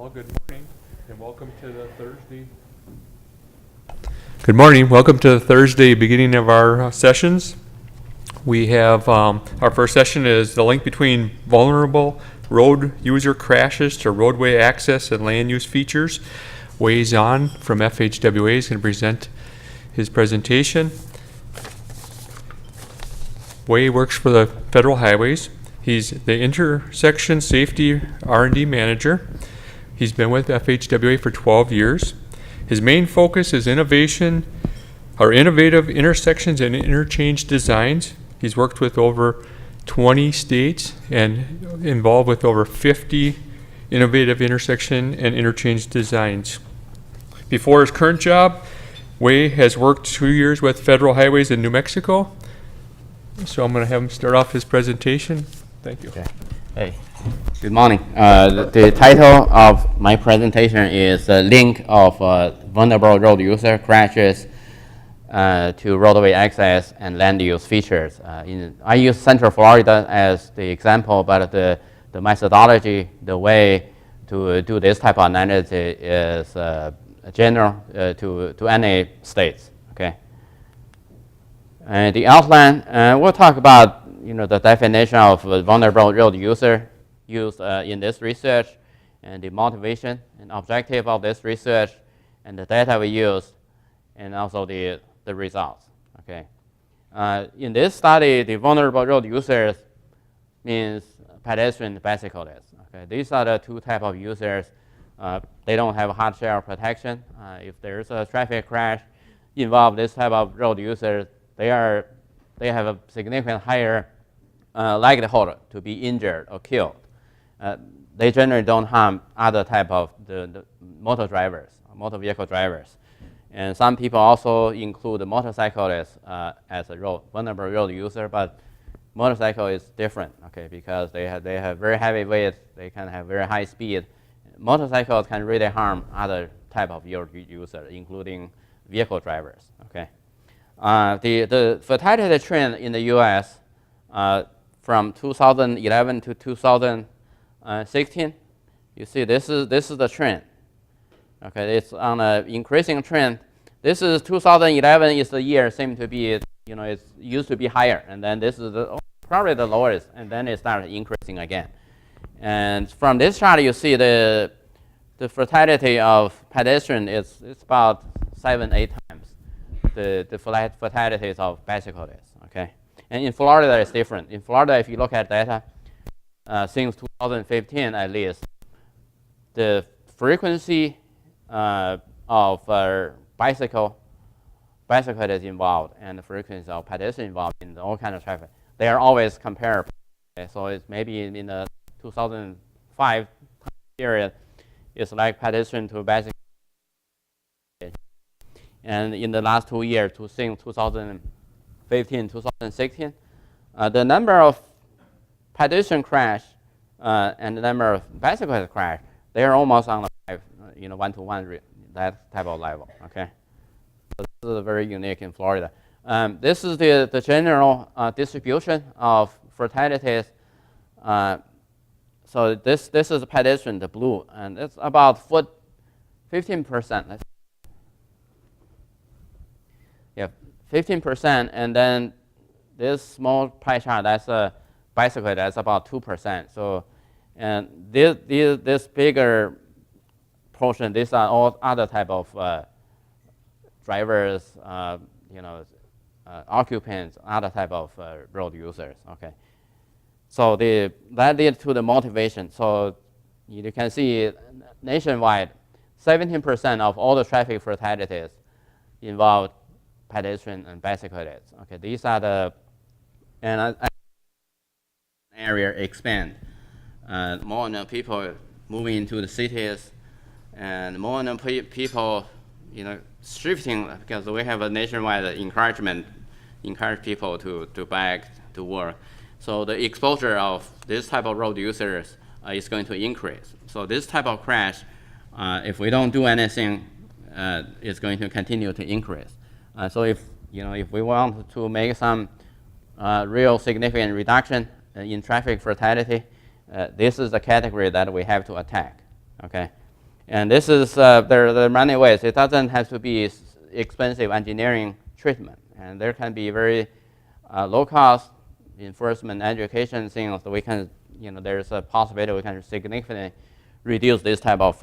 Well, good morning, and welcome to the Thursday. Good morning. Welcome to the Thursday beginning of our sessions. We have our first session is the link between vulnerable road user crashes to roadway access and land use features. Wei Zhang from FHWA is going to present his presentation. Wei works for the Federal Highways. He's the intersection safety R&D manager. He's been with FHWA for 12 years. His main focus is innovative intersections and interchange designs. He's worked with over 20 states and involved with over 50 innovative intersection and interchange designs. Before his current job, Wei has worked 2 years with Federal Highways in New Mexico. So I'm going to have him start off his presentation. Thank you. Okay. Hey, good morning. The title of my presentation is Link of Vulnerable Road User Crashes to Roadway Access and Land Use Features. I use Central Florida as the example, but the methodology, the way to do this type of analysis is general to any states. Okay. And the outline, we'll talk about the definition of vulnerable road user used in this research, and the motivation and objective of this research, and the data we use, and also the results. Okay. In this study, the vulnerable road users means pedestrian and bicyclists. Okay. These are the two types of users. They don't have hard shell protection. If there's a traffic crash involved this type of road users, they have a significant higher likelihood to be injured or killed. They generally don't harm other type of the motor vehicle drivers. And some people also include the motorcyclists as a vulnerable road user, but motorcycle is different, okay, because they have very heavy weight, they can have very high speed. Motorcycles can really harm other type of road users, including vehicle drivers, okay. The fatality trend in the U.S. From 2011 to 2016, you see this is the trend. Okay, it's on an increasing trend. This is 2011 is the year seemed to be it used to be higher, and then this is probably the lowest, and then it started increasing again. And from this chart, you see the fatality of pedestrian it's about 7-8 times the fatalities of bicyclists, okay? And in Florida, it's different. In Florida, if you look at data, since 2015 at least, the frequency of bicyclists involved and the frequency of pedestrians involved in all kinds of traffic, they are always comparable. Okay? So it's maybe in the 2005 period, it's like pedestrian to bicycle. And in the last 2 years, since 2015, 2016, the number of pedestrian crash and the number of bicyclist crash, they are almost on the 1-to-1 that type of level. Okay, so this is very unique in Florida. This is the general distribution of fatalities. So this is a pedestrian, the blue, and it's about 15%. Yeah, 15%, and then this small pie chart, that's a bicycle, that's about 2%. So, and this bigger portion, these are all other type of drivers, occupants, other type of road users. Okay, so that leads to the motivation. So you can see nationwide, 17% of all the traffic fatalities involve pedestrian and bicyclists. Okay, these are the area expand. More and more people moving into the cities, and more and more people, shifting because we have a nationwide encourage people to bike to work. So the exposure of this type of road users is going to increase. So this type of crash, if we don't do anything, is going to continue to increase. So if we want to make some real significant reduction in traffic fatality, this is the category that we have to attack. Okay, And this is, there are many ways. It doesn't have to be expensive engineering treatment. And there can be very low cost enforcement education things. So we can, there's a possibility we can significantly reduce this type of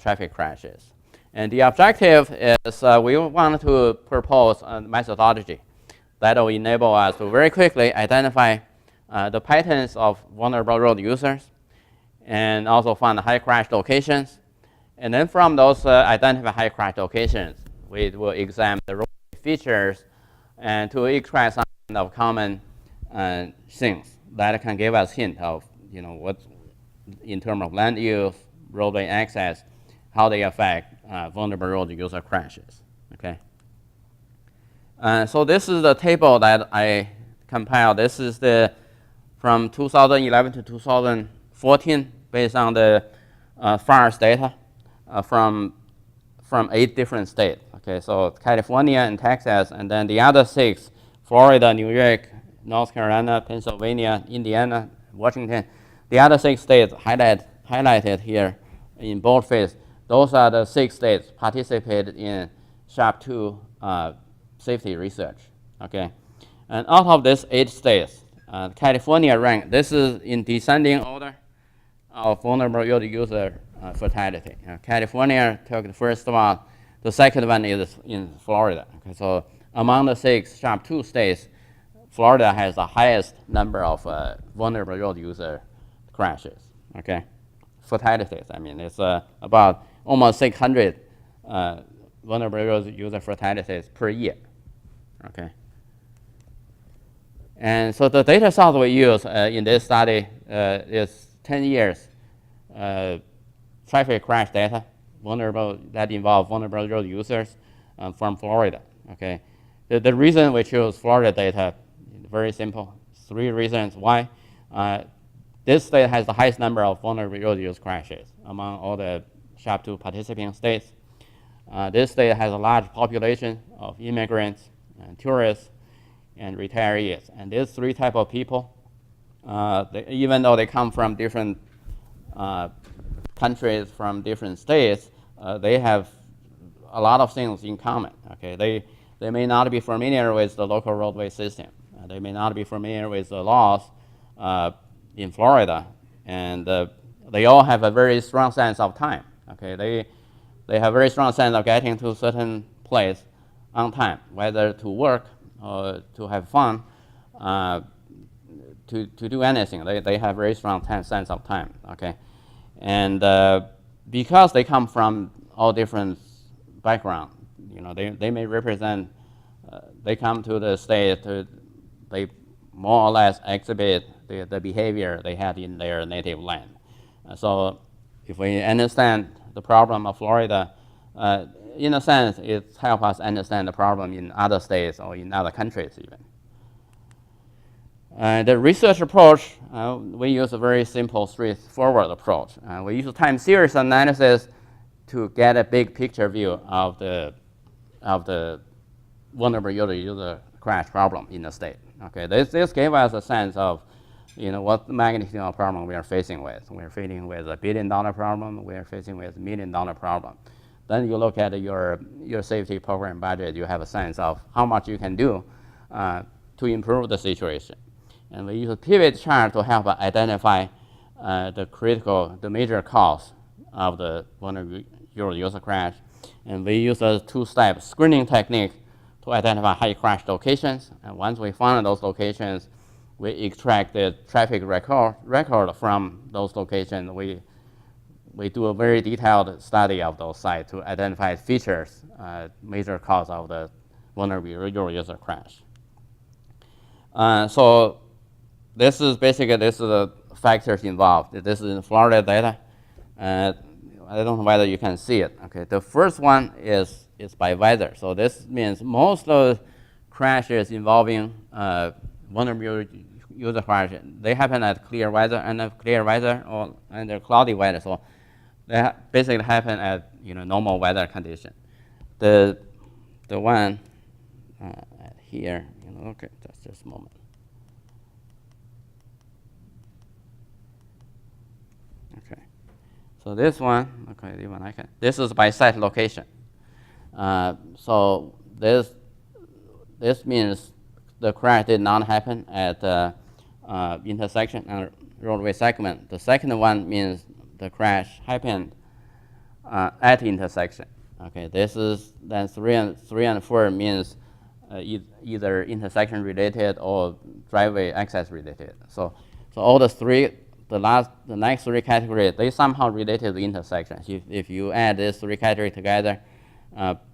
traffic crashes. And the objective is we want to propose a methodology that will enable us to very quickly identify the patterns of vulnerable road users and also find high crash locations. And then from those identified high crash locations, we will examine the road features and to extract some kind of common things that can give us hint of what in terms of land use, roadway access, how they affect vulnerable road user crashes. Okay. So this is the table that I compiled. This is from 2011 to 2014 based on the FARS data from 8 different states. Okay, so California and Texas, and then the other 6, Florida, New York, North Carolina, Pennsylvania, Indiana, Washington. The other 6 states highlighted here in boldface. Those are the 6 states participated in SHARP2 safety research. Okay, and out of these 8 states, California ranked. This is in descending order of vulnerable road user fatality. California took the first one. The second one is in Florida. Okay, so among the 6 SHARP2 states, Florida has the highest number of vulnerable road user crashes. Okay, fatalities. I mean, it's about almost 600 vulnerable road user fatalities per year. Okay. And so the data source we use in this study is 10 years traffic crash data that involve vulnerable road users from Florida. Okay. The reason we choose Florida data is very simple. 3 reasons why. This state has the highest number of vulnerable road use crashes among all the SHARP2 participating states. This state has a large population of immigrants and tourists and retirees. And these 3 types of people, even though they come from different countries, from different states, they have a lot of things in common. Okay, they may not be familiar with the local roadway system. They may not be familiar with the laws in Florida, and they all have a very strong sense of time. Okay, they have a very strong sense of getting to a certain place on time, whether to work or to have fun, to do anything. They have very strong sense of time. Okay, and because they come from all different backgrounds, they may represent. They come to the state. They more or less exhibit the behavior they had in their native land. So if we understand the problem of Florida, in a sense, it helps us understand the problem in other states or in other countries even. The research approach, we use a very simple, straightforward approach. We use time series analysis to get a big picture view of the vulnerable user crash problem in the state. Okay, this gave us a sense of what the magnitude of problem we are facing with. We're facing with $1 billion problem. We are facing with $1 million problem. Then you look at your safety program budget. You have a sense of how much you can do to improve the situation. And we use a pivot chart to help identify the major cause of the vulnerable user crash. And we use a 2-step screening technique to identify high crash locations. And once we find those locations, we extract the traffic record from those locations. We do a very detailed study of those sites to identify features, major cause of the vulnerable user crash. So this is the factors involved. This is in Florida data. I don't know whether you can see it. Okay, the first one is by weather. So this means most of the crashes involving vulnerable user crashes, they happen at clear weather or under cloudy weather. So they basically happen at normal weather condition. The one here, okay, just a moment. Okay, So this one, okay, even I can. This is by site location. So this means the crash did not happen at the intersection and roadway segment. The second one means the crash happened at intersection. Okay, this is then 3 and 4 means either intersection related or driveway access related. So all the next three categories, they somehow related to the intersections. If you add these three categories together,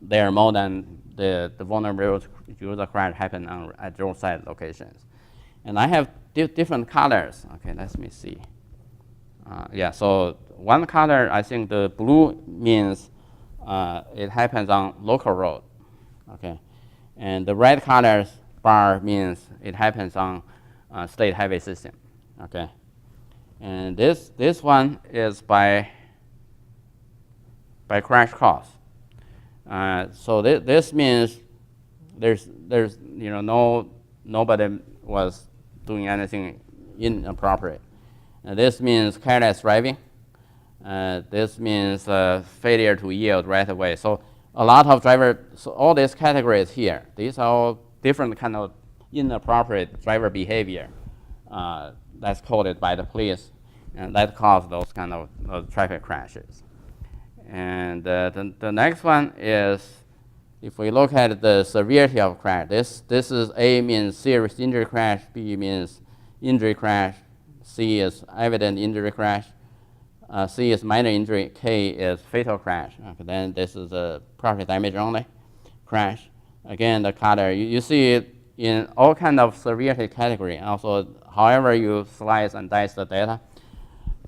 they are more than the vulnerable user crash happen at roadside locations. And I have different colors. Okay, let me see. Yeah, so one color, I think the blue means it happens on local road. Okay, and the red color bar means it happens on state highway system. Okay, and this one is by crash cause. So this means there's nobody was doing anything inappropriate. This means careless driving. This means failure to yield right away. So a lot of drivers, so all these categories here, these are all different kind of inappropriate driver behavior that's coded by the police, and that cause those kind of traffic crashes. And the next one is, if we look at the severity of crash, this is A means serious injury crash, B means injury crash, C is evident injury crash, C is minor injury, K is fatal crash. Okay, then this is a property damage only crash. Again, the color, you see it in all kind of severity category. Also, however you slice and dice the data,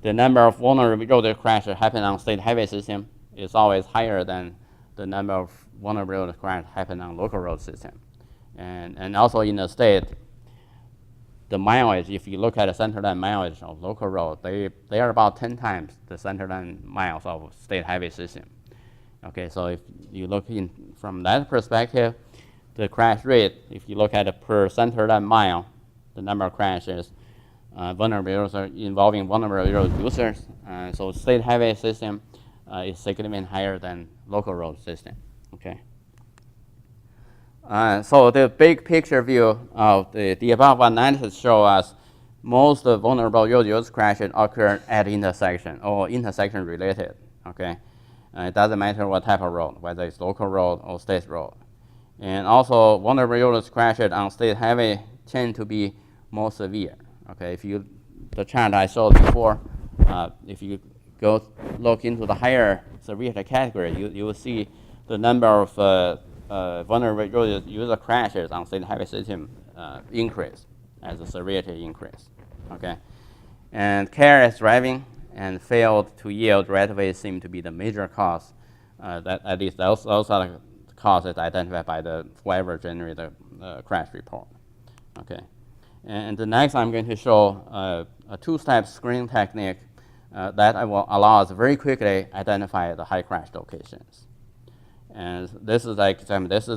the number of vulnerable road crashes happen on state highway system is always higher than the number of vulnerable road crashes happen on local road system. And also in the state, the mileage, if you look at the center line mileage of local road, they are about 10 times the center line miles of state highway system. Okay, so if you look in from that perspective, the crash rate, if you look at it per center line mile, the number of crashes involving vulnerable road users, so state highway system is significantly higher than local road system. Okay. So the big picture view of the above analysis show us most vulnerable road use crashes occur at intersection or intersection related. Okay, it doesn't matter what type of road, whether it's local road or state road. And also vulnerable road crashes on state highway tend to be more severe. Okay, the chart I showed before, if you go look into the higher severity category, you will see the number of vulnerable road user crashes on state highway system increase as the severity increase. Okay, and careless driving and failed to yield right away seem to be the major cause. That at least those are the causes identified by whoever generated the crash report. Okay, and the next I'm going to show a two-step screening technique that will allow us very quickly identify the high crash locations. And this is like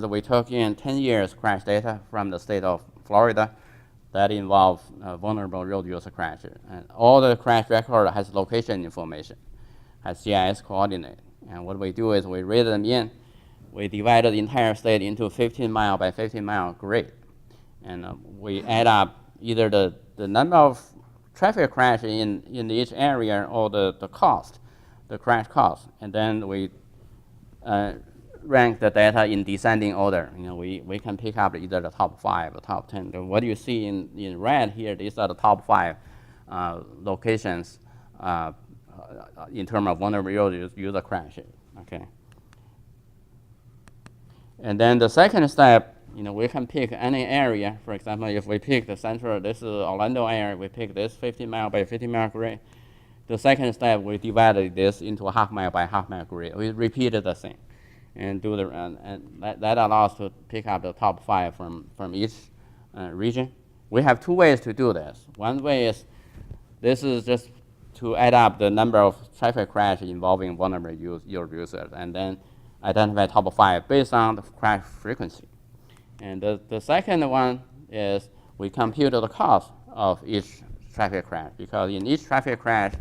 we took in 10 years crash data from the state of Florida that involve vulnerable road user crashes. And all the crash record has location information, has GIS coordinate. And what we do is we read them in. We divide the entire state into 15 mile by 15 mile grid. And we add up either the number of traffic crash in each area or the cost, the crash cost. And then we rank the data in descending order. We can pick up either the top 5 or top 10. What you see in red here, these are the top 5 locations in terms of vulnerable user crashes. Okay. And then the second step, we can pick any area. For example, if we pick the central, this is Orlando area, we pick this 15 mile by 15 mile grid. The second step, we divided this into a half mile by half mile grid. We repeated the same. And that allows us to pick up the top 5 from each region. We have 2 ways to do this. One way is this is just to add up the number of traffic crashes involving vulnerable users, and then identify top 5 based on the crash frequency. And the second one is we compute the cost of each traffic crash, because in each traffic crash,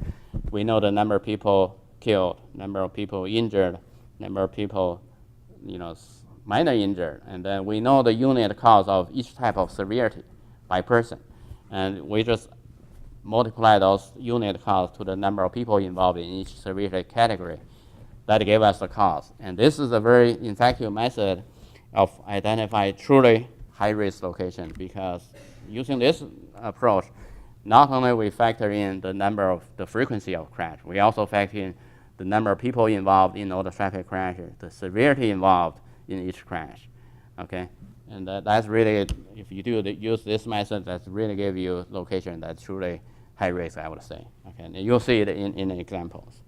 we know the number of people killed, number of people injured, number of people, minor injured, and then we know the unit cause of each type of severity by person, and we just multiply those unit cause to the number of people involved in each severity category. That gave us the cause, and this is a very effective method of identify truly high-risk location, because using this approach, not only we factor in the number of the frequency of crash, we also factor in the number of people involved in all the traffic crashes, the severity involved in each crash, okay? And that's really, if you do use this method, that's really give you location that's truly high risk, I would say, okay? And you'll see it in the examples.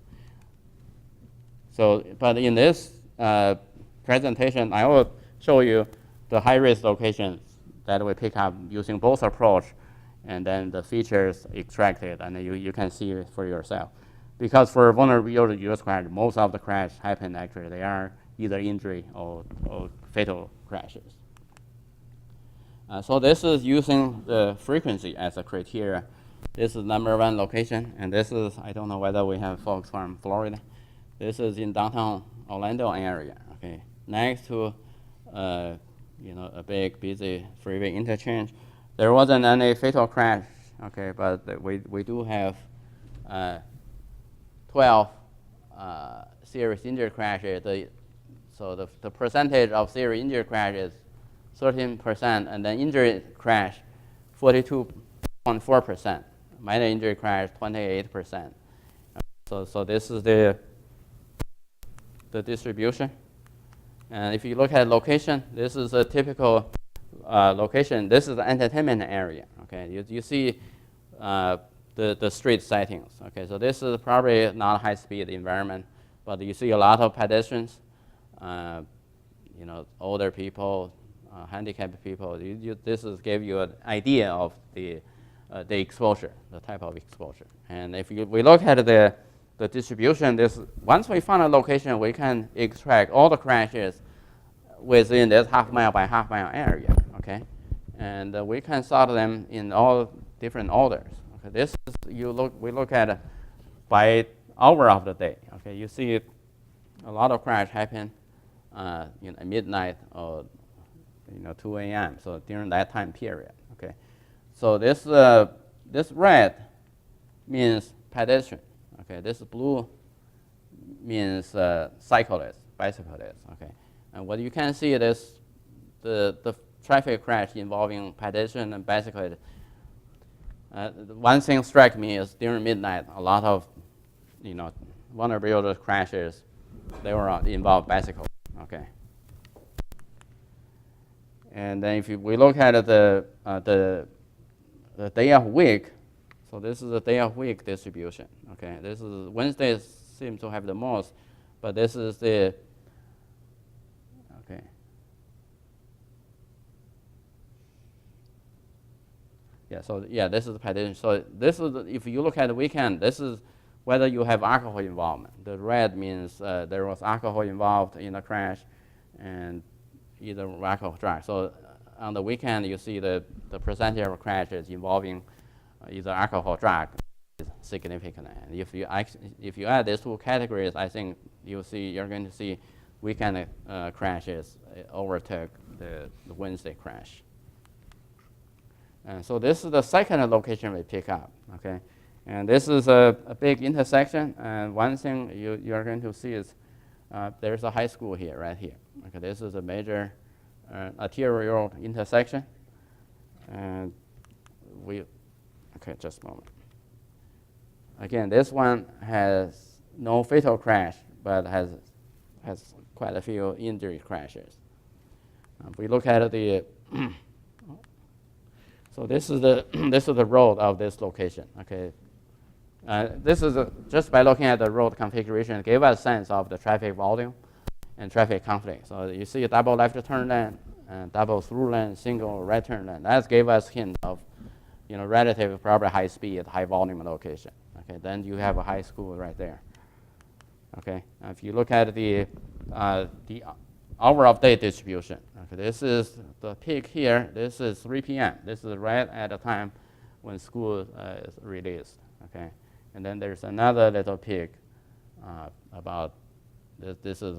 So, but in this presentation, I will show you the high risk locations that we pick up using both approach, and then the features extracted, and you can see it for yourself. Because for vulnerability use crash, most of the crash happen actually, they are either injury or fatal crashes. So this is using the frequency as a criteria. This is number one location, and this is, I don't know whether we have folks from Florida. This is in downtown Orlando area, okay? Next to, a big busy freeway interchange. There wasn't any fatal crash, okay, but we do have 12 serious injury crashes. So the percentage of serious injury crashes 13%, and then injury crash 42.4%, minor injury crash 28%. So this is the distribution. And if you look at location, this is a typical location. This is the entertainment area, okay? You see the street settings, okay? So this is probably not a high-speed environment, but you see a lot of pedestrians, older people, handicapped people. This give you an idea of the exposure, the type of exposure. And if we look at the distribution, once we find a location, we can extract all the crashes within this half-mile by half-mile area, okay? And we can sort them in all different orders. Okay, this is we look at by hour of the day. Okay, you see a lot of crash happen, midnight or 2 a.m. So during that time period. Okay, so this red means pedestrian. Okay, this blue means cyclist, bicyclist. Okay, and what you can see is the traffic crash involving pedestrian and bicyclist. One thing struck me is during midnight, a lot of vulnerability crashes, they were involved bicycle. Okay. And then if we look at the day of week, so this is the day of week distribution. Okay, this is Wednesdays seem to have the most, but this is the okay. Yeah, so yeah, this is the pattern. So this is if you look at the weekend, this is whether you have alcohol involvement. The red means there was alcohol involved in the crash, and either alcohol drug. So on the weekend, you see the percentage of crashes involving either alcohol drug is significant. And if you add these two categories, I think you're going to see weekend crashes overtake the Wednesday crash. And so this is the second location we pick up. Okay, and this is a big intersection. And one thing you're going to see is there's a high school here, right here. Okay, this is a major arterial intersection, and okay, just a moment. Again, this one has no fatal crash, but has quite a few injury crashes. We look at the so this is the road of this location. Okay, this is just by looking at the road configuration, gave us a sense of the traffic volume and traffic conflict. So you see a double left turn lane, double through lane, single right turn lane. That gave us hint of, relative probably high speed, high volume location. Okay, then you have a high school right there. Okay, if you look at the hour of day distribution. Okay, this is the peak here. This is 3 p.m. This is right at the time when school is released. Okay, and then there's another little peak about this is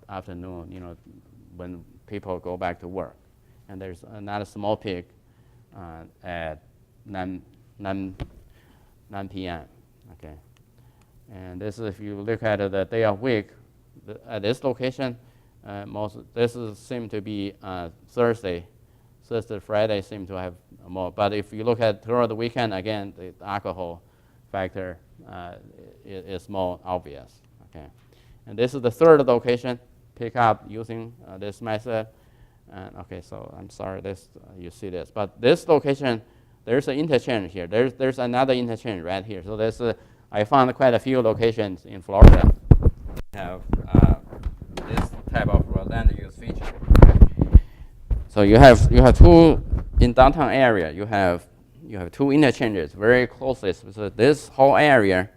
afternoon, when people go back to work. And there's another small peak at 9 p.m. Okay, and this is, if you look at the day of week, at this location, seem to be Thursday, Friday seem to have more. But if you look at throughout the weekend, again, the alcohol factor is more obvious. Okay, and this is the third location, pick up using this method. And okay, so I'm sorry, you see this, but this location, there's an interchange here. There's another interchange right here. So I found quite a few locations in Florida have this type of land use feature. So you have two in downtown area. You have two interchanges very closely. So this whole area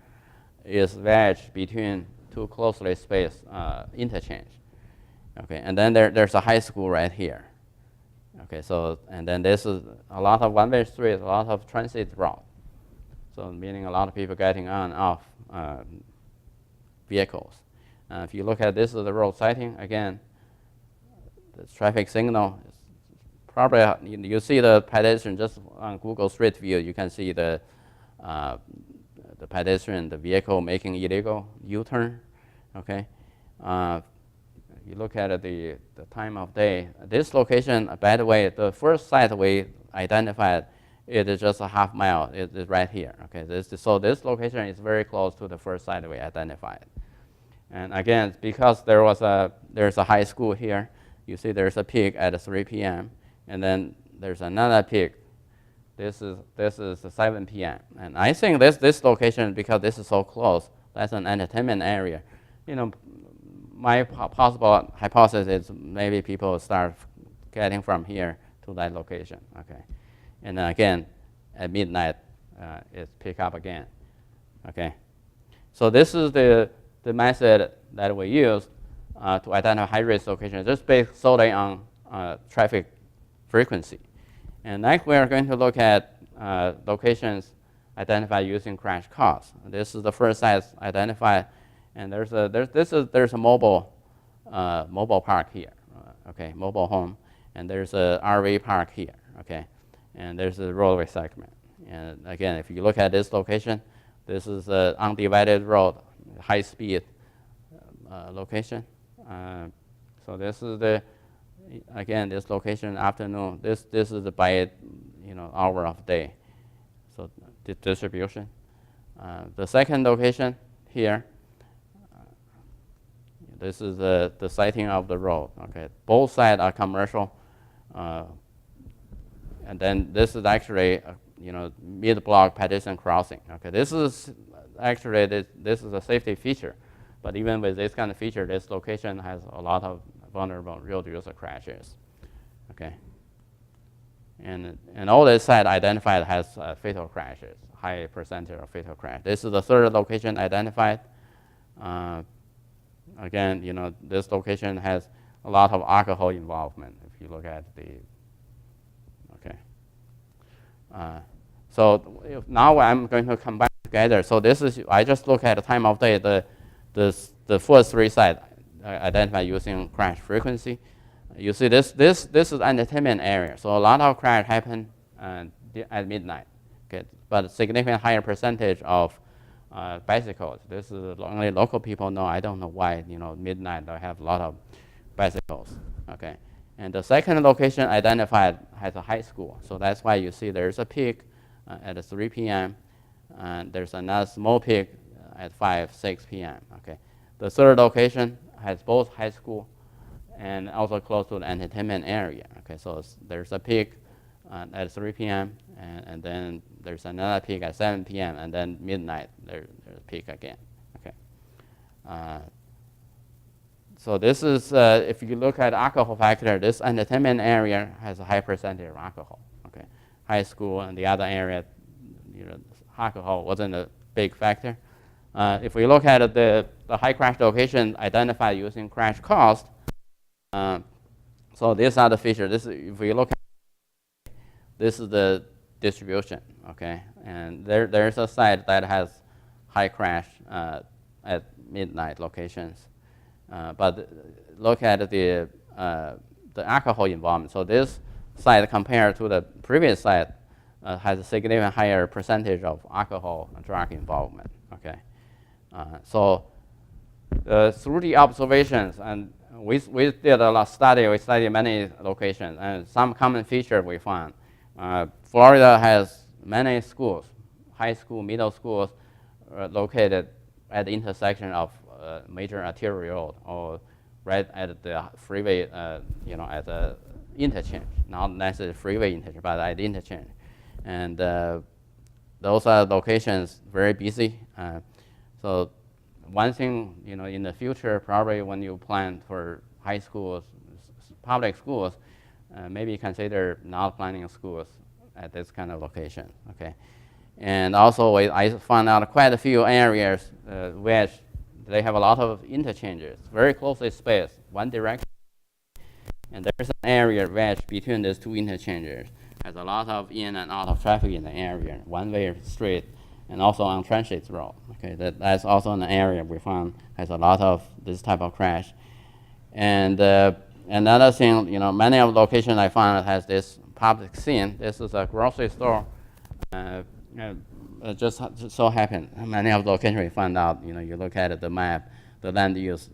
is wedged between two closely spaced interchange. Okay, and then there's a high school right here. Okay, so and then this is a lot of one-way streets, a lot of transit route. So meaning a lot of people getting on and off vehicles. If you look at this is the road sighting again, the traffic signal is probably you see the pedestrian just on Google Street View. You can see the pedestrian, the vehicle making illegal U-turn. Okay. You look at the time of day. This location, by the way, the first site we identified, it is just a half mile. It is right here. Okay, so this location is very close to the first site we identified. And again, because there's a high school here, you see there's a peak at 3 p.m. and then there's another peak. This is 7 p.m. And I think this location, because this is so close, that's an entertainment area. My possible hypothesis is maybe people start getting from here to that location. Okay, and then again at midnight it's pick up again. Okay, so this is the method that we use to identify high-risk locations, just based solely on traffic frequency. And next we are going to look at locations identified using crash costs. This is the first site identified. And there's a mobile park here, okay, mobile home, and there's a RV park here, okay, and there's a roadway segment. And again, if you look at this location, this is an undivided road, high-speed location. So this is this location afternoon. This is by hour of day, so the distribution. The second location here. This is the sighting of the road. Okay, both sides are commercial, and then this is actually mid-block pedestrian crossing. Okay, this is actually this is a safety feature, but even with this kind of feature, this location has a lot of vulnerable road user crashes. Okay, and all this site identified has fatal crashes, high percentage of fatal crash. This is the third location identified. Again, this location has a lot of alcohol involvement. If you look at so now I'm going to combine together. So this is, I just look at the time of day. The first three sites identified using crash frequency. You see this is entertainment area. So a lot of crash happen at midnight. Okay, but a significant higher percentage of bicycles. This is only local people know. I don't know why. Midnight they have a lot of bicycles. Okay, and the second location identified has a high school. So that's why you see there's a peak at 3 p.m. and there's another small peak at 6 p.m. Okay, the third location has both high school and also close to the entertainment area. Okay, so there's a peak at 3 p.m. and then there's another peak at 7 p.m. and then midnight there's a peak again. Okay, so this is if you look at alcohol factor, this entertainment area has a high percentage of alcohol. Okay, high school and the other area, alcohol wasn't a big factor. If we look at the high crash location identified using crash cost, so these are the features. If we look at this is the distribution, okay, and there's a site that has high crash at midnight locations. But look at the alcohol involvement. So this site compared to the previous site has a significant higher percentage of alcohol and drug involvement. Okay, so through the observations, and we did a lot of study. We studied many locations, and some common feature we found. Florida has many schools, high school, middle schools, located at the intersection of major arterial road or right at the freeway, at the interchange, not necessarily freeway interchange, but at the interchange. And those are locations very busy. So one thing, in the future, probably when you plan for high schools, public schools, maybe consider not planning schools at this kind of location, okay? And also, I found out quite a few areas which they have a lot of interchanges, very closely spaced, one direction. And there's an area which between these two interchanges has a lot of in and out of traffic in the area, one-way street, and also on transit road. Okay, that's also an area we found has a lot of this type of crash. And another thing, many of the locations I found has this public scene. This is a grocery store. It just so happened, many of the locations we found out, you look at the map, the land use,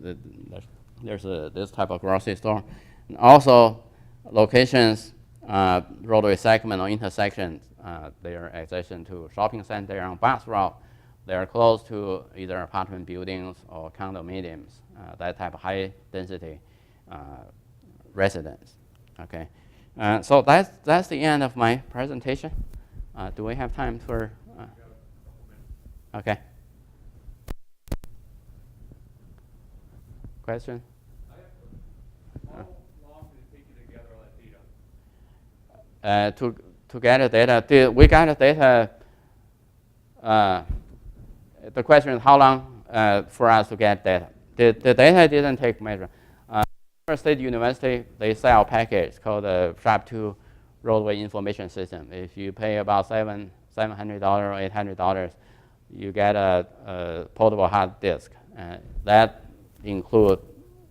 there's this type of grocery store. And also, locations, roadway segment or intersections, they are adjacent to shopping center on bus route. They are close to either apartment buildings or condominiums, that type of high density residence. Okay, so that's the end of my presentation. Do we have time for? Okay. Question? How long did it take you to gather all that data? To gather data, we got the data. The question is how long for us to get data. The data didn't take measure. State University, they sell a package called the FHWA Roadway Information System. If you pay about $700 or $800, you get a portable hard disk. That includes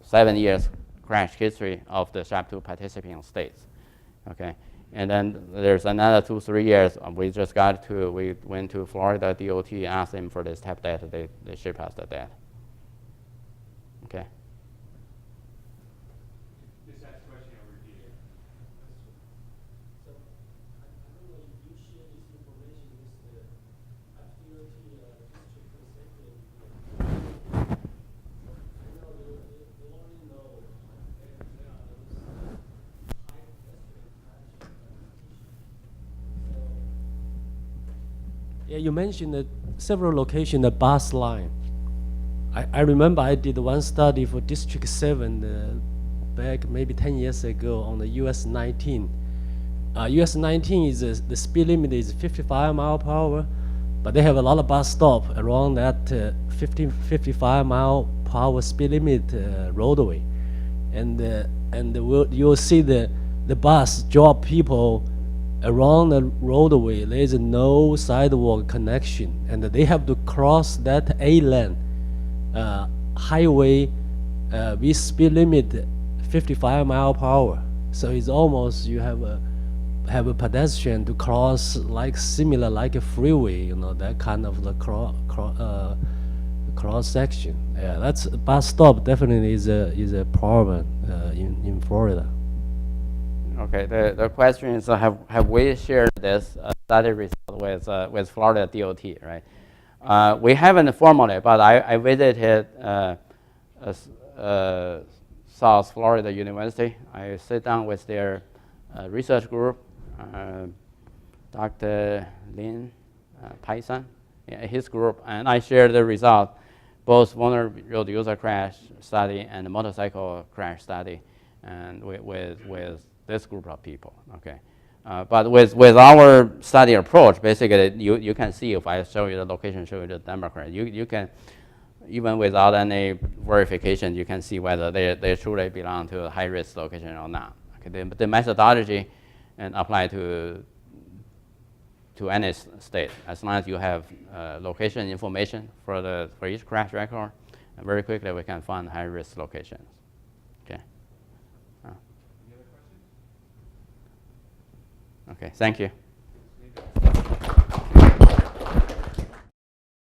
7 years crash history of the FHWA participating states. Okay, and then there's another 2-3 years. We went to Florida DOT, asked them for this type of data. They ship us the data. Okay. Just ask a question over here. So I don't know if you share this information with the FHWA district executive. I know they only know there are those high pedestrian crash issues. So yeah, you mentioned that several locations the bus line. I remember I did one study for District 7 back maybe 10 years ago on the US 19. US 19 is the speed limit is 55 miles per hour, but they have a lot of bus stop around that 55 mile per hour speed limit roadway, and you'll see the bus drop people around the roadway. There is no sidewalk connection, and they have to cross that A-lane highway with speed limit 55 miles per hour. So it's almost you have a pedestrian to cross similar like a freeway, that kind of the cross section. Yeah, that's bus stop definitely is a problem in Florida. Okay, the question is, have we shared this study result with Florida DOT, right? We haven't formally, but I visited South Florida University. I sit down with their research group, Dr. Lin Python, his group, and I shared the result, both vulnerable road user crash study and the motorcycle crash study, and with this group of people. Okay, but with our study approach, basically you can see if I show you the location, show you the Democrat, you can, even without any verification, you can see whether they truly belong to a high-risk location or not. Okay, the methodology and apply to to any state, as long as you have location information for each crash record, and very quickly we can find high-risk locations. Okay. Any other questions? Okay. Thank you.